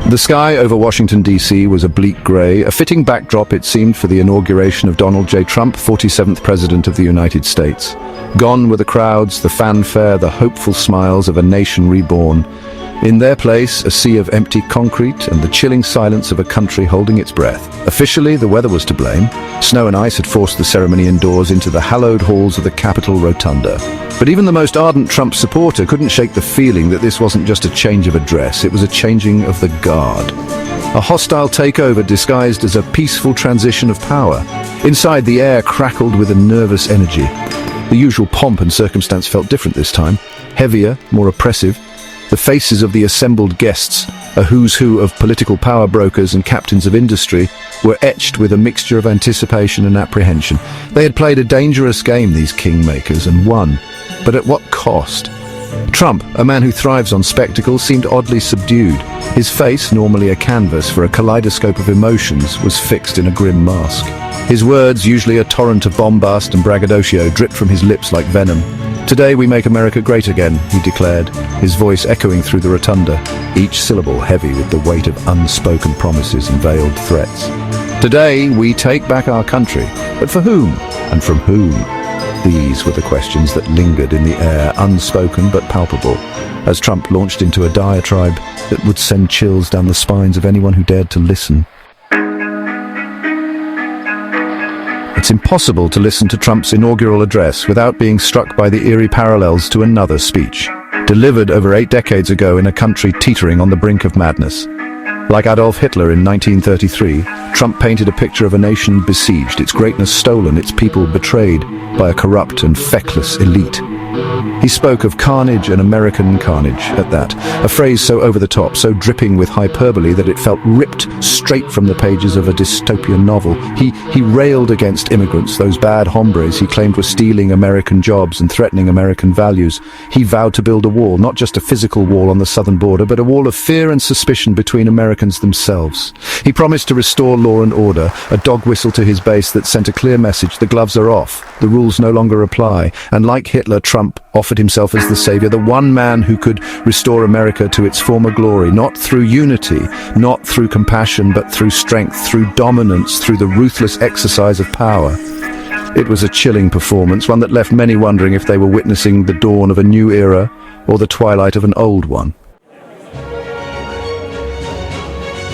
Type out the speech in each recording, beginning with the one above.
The sky over Washington, D.C. was a bleak grey, a fitting backdrop, it seemed, for the inauguration of Donald J. Trump, 47th President of the United States. Gone were the crowds, the fanfare, the hopeful smiles of a nation reborn. In their place, a sea of empty concrete and the chilling silence of a country holding its breath. Officially, the weather was to blame. Snow and ice had forced the ceremony indoors into the hallowed halls of the Capitol Rotunda. But even the most ardent Trump supporter couldn't shake the feeling that this wasn't just a change of address, it was a changing of the guard. A hostile takeover disguised as a peaceful transition of power. Inside, the air crackled with a nervous energy. The usual pomp and circumstance felt different this time. Heavier, more oppressive. The faces of the assembled guests, a who's who of political power brokers and captains of industry, were etched with a mixture of anticipation and apprehension. They had played a dangerous game, these kingmakers, and won. But at what cost? Trump, a man who thrives on spectacle, seemed oddly subdued. His face, normally a canvas for a kaleidoscope of emotions, was fixed in a grim mask. His words, usually a torrent of bombast and braggadocio, dripped from his lips like venom. "Today we make America great again," he declared, his voice echoing through the rotunda, each syllable heavy with the weight of unspoken promises and veiled threats. "Today we take back our country, but for whom and from whom?" These were the questions that lingered in the air, unspoken but palpable, as Trump launched into a diatribe that would send chills down the spines of anyone who dared to listen. It's impossible to listen to Trump's inaugural address without being struck by the eerie parallels to another speech, delivered over 8 decades ago in a country teetering on the brink of madness. Like Adolf Hitler in 1933, Trump painted a picture of a nation besieged, its greatness stolen, its people betrayed by a corrupt and feckless elite. He spoke of carnage and American carnage at that, a phrase so over the top, so dripping with hyperbole that it felt ripped straight from the pages of a dystopian novel. He railed against immigrants, those bad hombres he claimed were stealing American jobs and threatening American values. He vowed to build a wall, not just a physical wall on the southern border, but a wall of fear and suspicion between Americans themselves. He promised to restore law and order, a dog whistle to his base that sent a clear message: the gloves are off, the rules no longer apply. And like Hitler, Trump offered himself as the savior, the one man who could restore America to its former glory, not through unity, not through compassion, but through strength, through dominance, through the ruthless exercise of power. It was a chilling performance, one that left many wondering if they were witnessing the dawn of a new era or the twilight of an old one.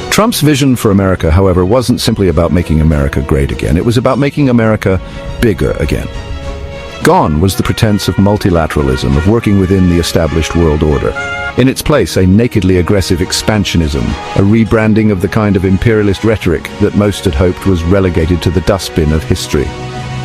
Trump's vision for America, however, wasn't simply about making America great again. It was about making America bigger again. Gone was the pretense of multilateralism, of working within the established world order. In its place, a nakedly aggressive expansionism, a rebranding of the kind of imperialist rhetoric that most had hoped was relegated to the dustbin of history.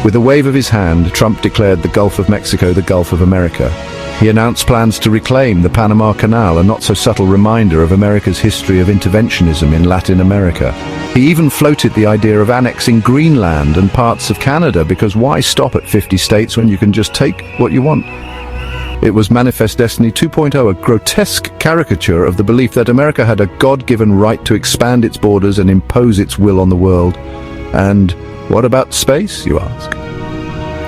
With a wave of his hand, Trump declared the Gulf of Mexico the Gulf of America. He announced plans to reclaim the Panama Canal, a not-so-subtle reminder of America's history of interventionism in Latin America. He even floated the idea of annexing Greenland and parts of Canada, because why stop at 50 states when you can just take what you want? It was Manifest Destiny 2.0, a grotesque caricature of the belief that America had a God-given right to expand its borders and impose its will on the world. And what about space, you ask?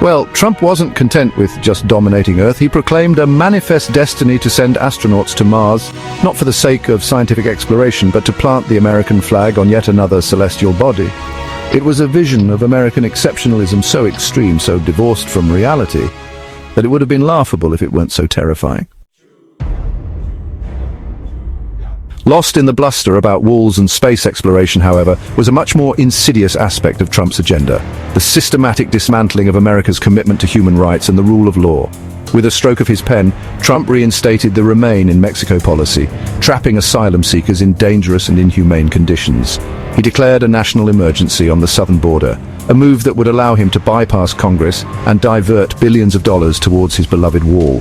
Well, Trump wasn't content with just dominating Earth. He proclaimed a manifest destiny to send astronauts to Mars, not for the sake of scientific exploration, but to plant the American flag on yet another celestial body. It was a vision of American exceptionalism so extreme, so divorced from reality, that it would have been laughable if it weren't so terrifying. Lost in the bluster about walls and space exploration, however, was a much more insidious aspect of Trump's agenda: the systematic dismantling of America's commitment to human rights and the rule of law. With a stroke of his pen, Trump reinstated the Remain in Mexico policy, trapping asylum seekers in dangerous and inhumane conditions. He declared a national emergency on the southern border, a move that would allow him to bypass Congress and divert billions of dollars towards his beloved wall.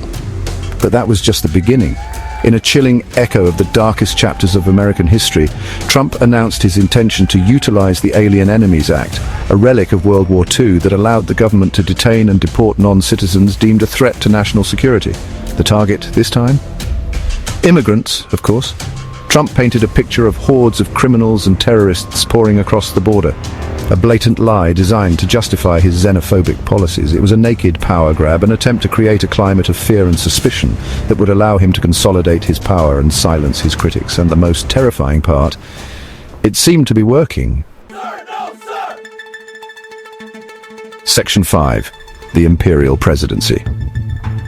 But that was just the beginning. In a chilling echo of the darkest chapters of American history, Trump announced his intention to utilize the Alien Enemies Act, a relic of World War II that allowed the government to detain and deport non-citizens deemed a threat to national security. The target this time? Immigrants, of course. Trump painted a picture of hordes of criminals and terrorists pouring across the border. A blatant lie designed to justify his xenophobic policies. It was a naked power grab, an attempt to create a climate of fear and suspicion that would allow him to consolidate his power and silence his critics. And the most terrifying part, it seemed to be working. Sir, no, sir! Section 5. The Imperial Presidency.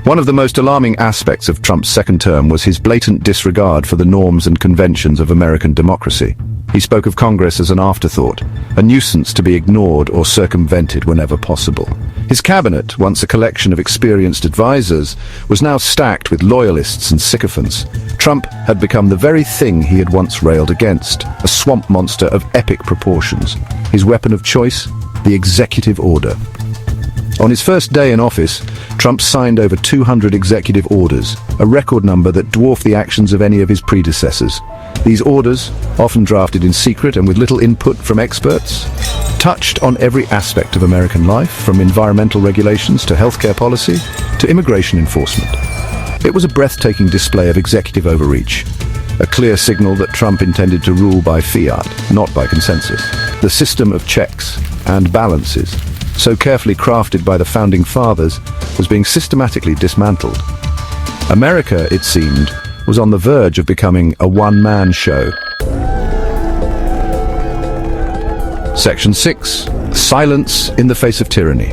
One of the most alarming aspects of Trump's second term was his blatant disregard for the norms and conventions of American democracy. He spoke of Congress as an afterthought, a nuisance to be ignored or circumvented whenever possible. His cabinet, once a collection of experienced advisors, was now stacked with loyalists and sycophants. Trump had become the very thing he had once railed against, a swamp monster of epic proportions. His weapon of choice? The executive order. On his first day in office, Trump signed over 200 executive orders, a record number that dwarfed the actions of any of his predecessors. These orders, often drafted in secret and with little input from experts, touched on every aspect of American life, from environmental regulations to healthcare policy to immigration enforcement. It was a breathtaking display of executive overreach, a clear signal that Trump intended to rule by fiat, not by consensus. The system of checks and balances, so carefully crafted by the Founding Fathers, was being systematically dismantled. America, it seemed, was on the verge of becoming a one-man show. Section 6. Silence in the face of tyranny.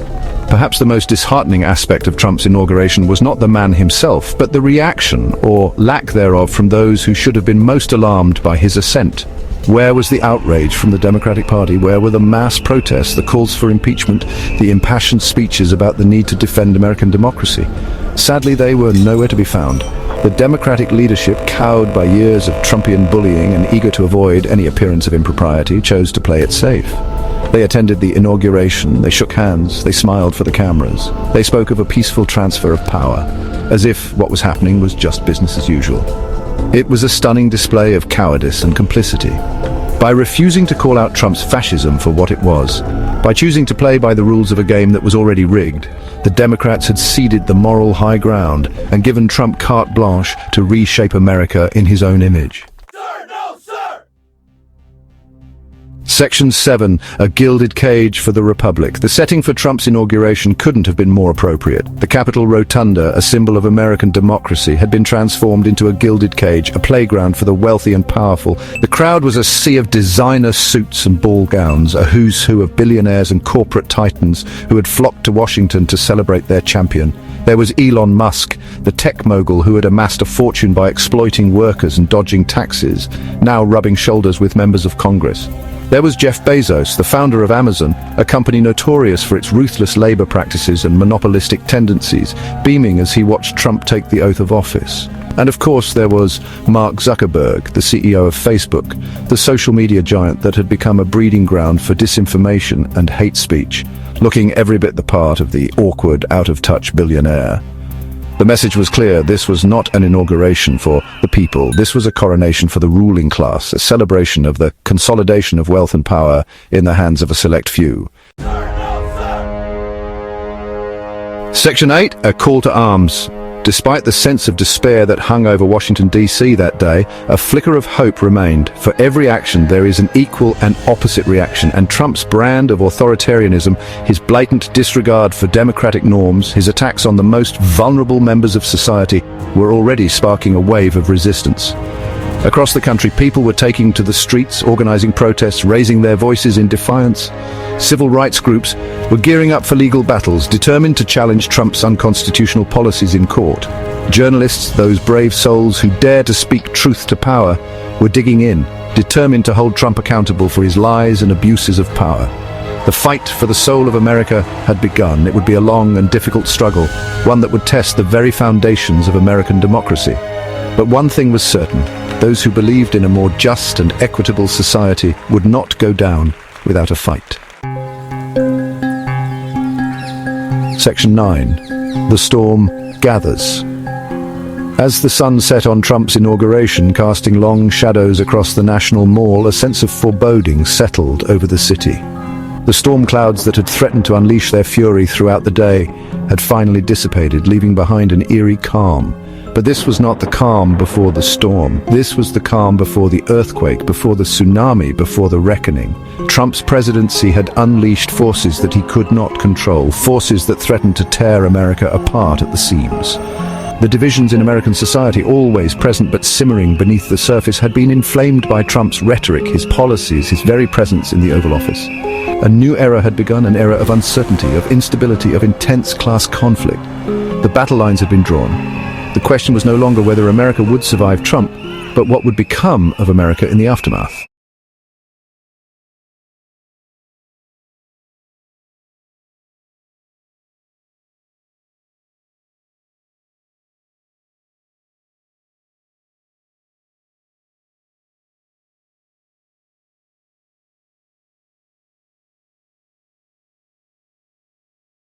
Perhaps the most disheartening aspect of Trump's inauguration was not the man himself, but the reaction, or lack thereof, from those who should have been most alarmed by his ascent. Where was the outrage from the Democratic Party? Where were the mass protests, the calls for impeachment, the impassioned speeches about the need to defend American democracy? Sadly, they were nowhere to be found. The Democratic leadership, cowed by years of Trumpian bullying and eager to avoid any appearance of impropriety, chose to play it safe. They attended the inauguration, they shook hands, they smiled for the cameras. They spoke of a peaceful transfer of power, as if what was happening was just business as usual. It was a stunning display of cowardice and complicity. By refusing to call out Trump's fascism for what it was, by choosing to play by the rules of a game that was already rigged, the Democrats had ceded the moral high ground and given Trump carte blanche to reshape America in his own image. Sir, no, sir! Section 7. A gilded cage for the Republic. The setting for Trump's inauguration couldn't have been more appropriate. The Capitol Rotunda, a symbol of American democracy, had been transformed into a gilded cage, a playground for the wealthy and powerful. The crowd was a sea of designer suits and ball gowns, a who's who of billionaires and corporate titans who had flocked to Washington to celebrate their champion. There was Elon Musk, the tech mogul who had amassed a fortune by exploiting workers and dodging taxes, now rubbing shoulders with members of Congress. There was Jeff Bezos, the founder of Amazon, a company notorious for its ruthless labor practices and monopolistic tendencies, beaming as he watched Trump take the oath of office. And of course there was Mark Zuckerberg, the CEO of Facebook, the social media giant that had become a breeding ground for disinformation and hate speech, looking every bit the part of the awkward, out-of-touch billionaire. The message was clear. This was not an inauguration for the people. This was a coronation for the ruling class, a celebration of the consolidation of wealth and power in the hands of a select few. Sir, no, sir! Section 8. A call to arms. Despite the sense of despair that hung over Washington, D.C. that day, a flicker of hope remained. For every action, there is an equal and opposite reaction, and Trump's brand of authoritarianism, his blatant disregard for democratic norms, his attacks on the most vulnerable members of society, were already sparking a wave of resistance. Across the country, people were taking to the streets, organizing protests, raising their voices in defiance. Civil rights groups were gearing up for legal battles, determined to challenge Trump's unconstitutional policies in court. Journalists, those brave souls who dare to speak truth to power, were digging in, determined to hold Trump accountable for his lies and abuses of power. The fight for the soul of America had begun. It would be a long and difficult struggle, one that would test the very foundations of American democracy. But one thing was certain: those who believed in a more just and equitable society would not go down without a fight. Section 9. The storm gathers. As the sun set on Trump's inauguration, casting long shadows across the National Mall, a sense of foreboding settled over the city. The storm clouds that had threatened to unleash their fury throughout the day had finally dissipated, leaving behind an eerie calm. But this was not the calm before the storm. This was the calm before the earthquake, before the tsunami, before the reckoning. Trump's presidency had unleashed forces that he could not control, forces that threatened to tear America apart at the seams. The divisions in American society, always present but simmering beneath the surface, had been inflamed by Trump's rhetoric, his policies, his very presence in the Oval Office. A new era had begun, an era of uncertainty, of instability, of intense class conflict. The battle lines had been drawn. The question was no longer whether America would survive Trump, but what would become of America in the aftermath.